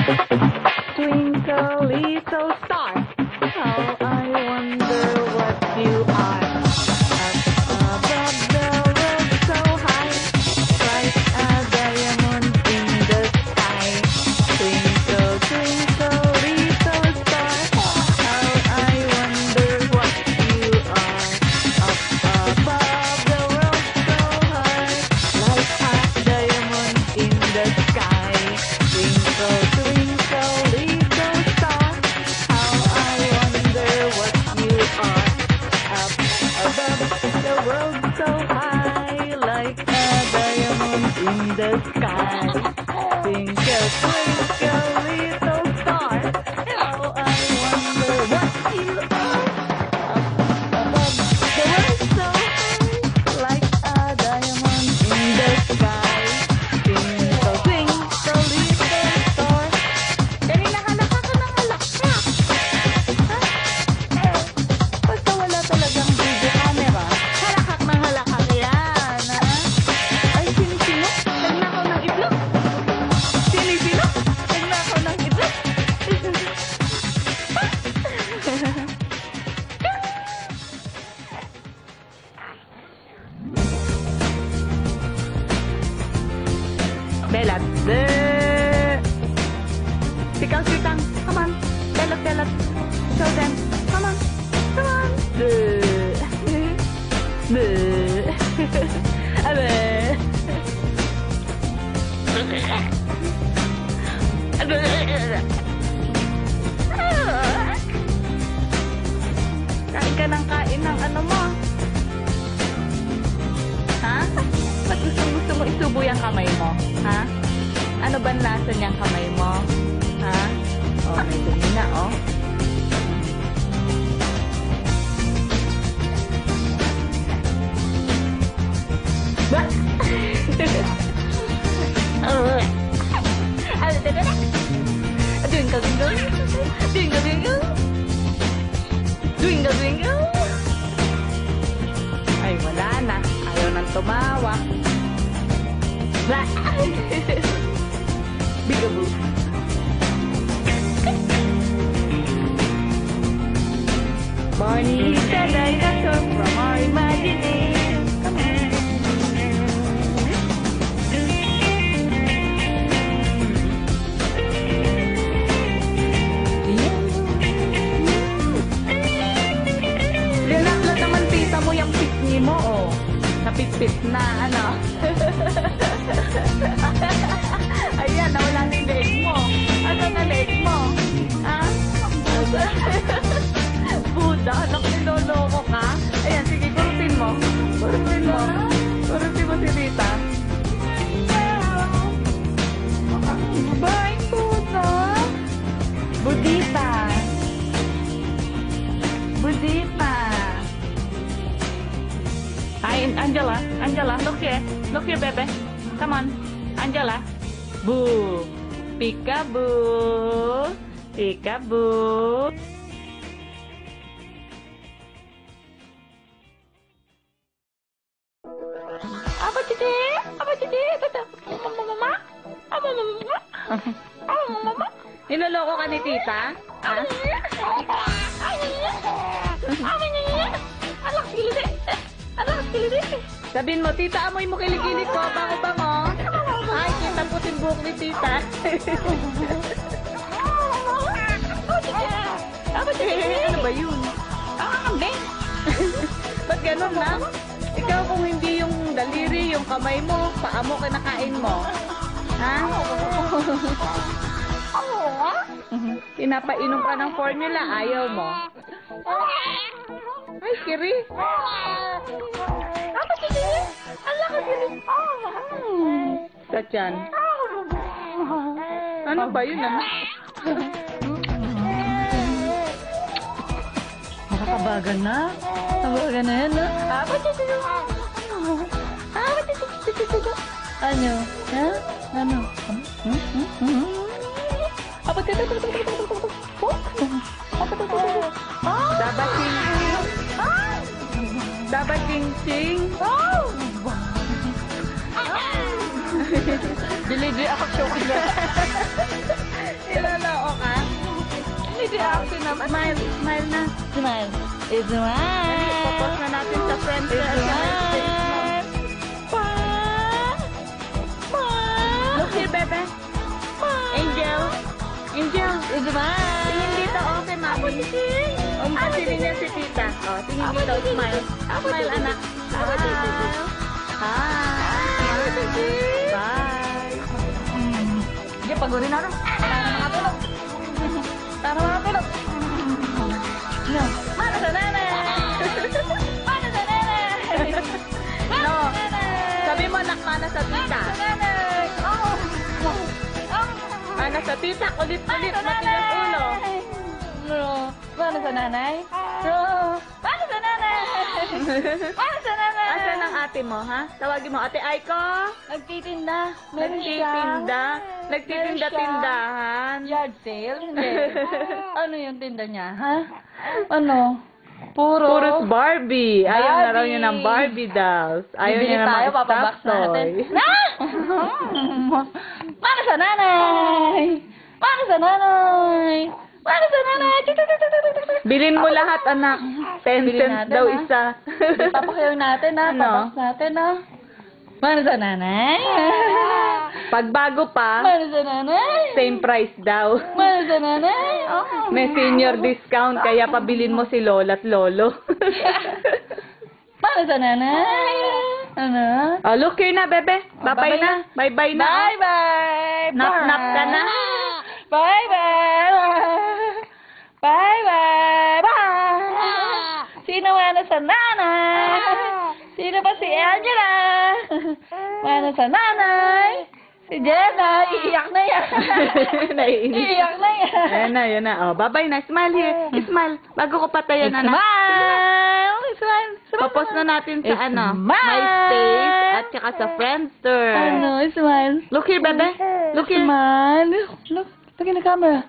Twinkle little star, how I wonder what you are. Up above the world so high, like a diamond in the sky. Twinkle, twinkle little star, how I wonder what you are. Up above the world so high, like a diamond in the sky. Twinkle, twinkle little star, how I wonder what you are. Up above the world so high, like a diamond in the sky. Twinkle, twinkle little star, how I wonder what you are. Up above the world so high, like a diamond in the sky. Twinkle, twinkle little star. Kanina halaka ka ng halaka. Ha? Basta wala talagang video camera. Halakak ng halakak yan, ha? Ay, sinisino? Nagnakaw ng itlog? Sinisino? Nagnakaw ng itlog? Belat. Sikaw, sitang. Come on. Belat, belat. Show them. Come on. Come on. Abe. Kain ka ng kain ng ano mo. Ha? Ba't gusto mo isubo yung kamay mo? Ha? Ano ba lasa niyang kamay mo? Ha? Oh, may dumi na, oh. Ba? Twinkle, twinkle. Twinkle, twinkle. Twinkle, twinkle. Ay, wala na. Ayaw nang tumawa. Ba? Bigaboo. Barney said I got her from our imagination. Come on. Linaklat naman tita mo yung pisngi mo, oh. Napit-pit na, ano. Ayan, nawala na yung leg mo. Ano na leg mo? Ha? Buda, anak, niloloko ka? Ayan, sige, kurutin mo. Kurutin mo. Kurutin mo si Rita. Bye, Buda. Budita. Budita. Hi, Angela. Angela, look here. Look here, baby. Come on. Angela. Boo. Peekaboo. Peekaboo. Apa titi? Apa titi? Mama? Apa mama? Apa mama? Niloloko ka ni tita? Ha? Alak kilidi. Alak kilidi. Sabihin mo, tita, amoy mo kilikili ko. Bango-bango. Ay, kita putin buhok ni tita. Apa titi? Ano ba yun? Kambing. Ba't ganun lang? Ikaw kung hindi yung daliri, yung kamay mo, paa mo kinakain mo. Ha? Pinapainom ka ng formula, ayaw mo. Ay, kiri. Apa sih? Allah ka kiri. Kachan. Ano ba yun, ano? Nakakabagan na. Nakakabagan na yan, no? Apa sih? Apa sih? Ano? Ha? Ano? Apa sih? Dapat sing. Dapat sing. Dili ako chocolate. si Ate naman. Smile, smile na. Smile. Dali, Smile. popos na natin sa friends sa Smile. Look here, bebe. Angel. Angel. Smile. Tingin dito, okay, mami. Tingin niya si tita. Oh, tingin dito, smile. Smile, anak. Smile. Hi. Bye. Sige, pagurin na rin. Para makatulog. Para makatulog. No. Mana sa nanay. Mana sa nanay. No. Sabi mo, anak, mana sa tita. Sa nanay. Oh. Mana sa tita, kulit-kulit, matigas ulo. No. Mana sa nanay? No. Mana sa nanay? Mana sa nanay? Asan ang ate mo, ha? Tawagin mo, ate Aiko. Nagtitinda. Meron siya. Nagtitinda. Meron Nagtitinda-tindahan. Yard sale? Hindi. Ano yung tinda niya, ha? Ano? Puro. Puros Barbie. Ayaw na raw Barbie. niya ng Barbie dolls. Ayaw Bibili niya ng tayo, mga papabox stuffed natin. toy. Na! Para sa nanay! Para sa nanay! Para sa nanay! Bilin mo lahat, anak. 10 Bilhin cents natin, daw ha? isa. Papakiyaw natin, ha? Ano? Pabox natin, ha? Para sa nanay! Pag bago pa, Para sa nanay! same price daw. Para sa nanay! Oh. May senior discount, kaya pabilin mo si Lola at Lolo. Para sa nanay! Ano? Oh, look here na, bebe. Bye-bye Bye-bye na. Bye-bye na. Bye-bye! Nap-nap ka na. Bye-bye! Bye-bye! Bye! Sino mana sa nanay? Sino ba si Angela? Mana sa nanay? Si Jenna, iiyak na yan. Naiinis. Iiyak na yan. Ayan na, yan na. Oh, bye-bye na. Smile here. Smile. Bago ko patayan, anak. Smile! Smile! Smile! Papos na natin sa ano, Smile! MySpace at saka sa Friendster. Ano? Smile! Look here, bebe. Look here. Smile! Look! Look in the camera.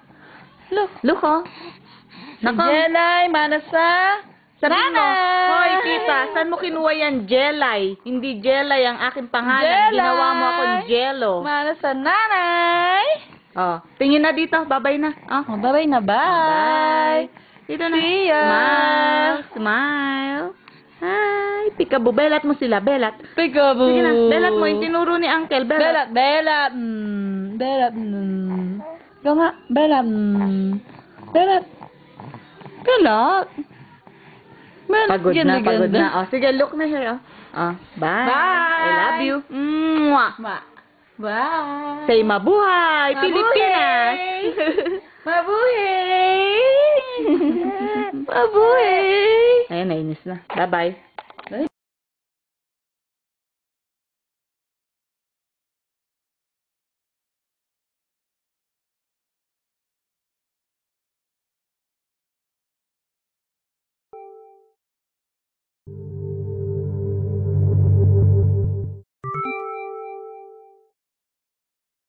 Look! Look, oh. Si Jenna, mana sa Sabihin mo, nanay! hoy, kita, saan mo kinuha yan? Jelay. Hindi Jelay ang aking pangalan. Jelay! Ginawa mo akong Jello. Mana sa nanay! Oh, tingin na dito. Bye-bye na. Oh. Oh, bye-bye na, bye! Dito na. See ya! Smile. Smile. Hi. Peekaboo. Belat mo sila. Belat. Peekaboo! Sige na. Belat mo. Yung tinuro ni Uncle. Belat. Belat! Belat! Belat! Ikaw nga. Belat! Belat! Belat! Pagod na, Ganda, pagod ganda. na. Oh, sige, look na here. Oh. Oh, bye. Bye. I love you. Mwah. Bye! Say mabuhay, Mabuhay. Pilipinas. Mabuhay! Mabuhay! Ayun, nainis na. Bye-bye.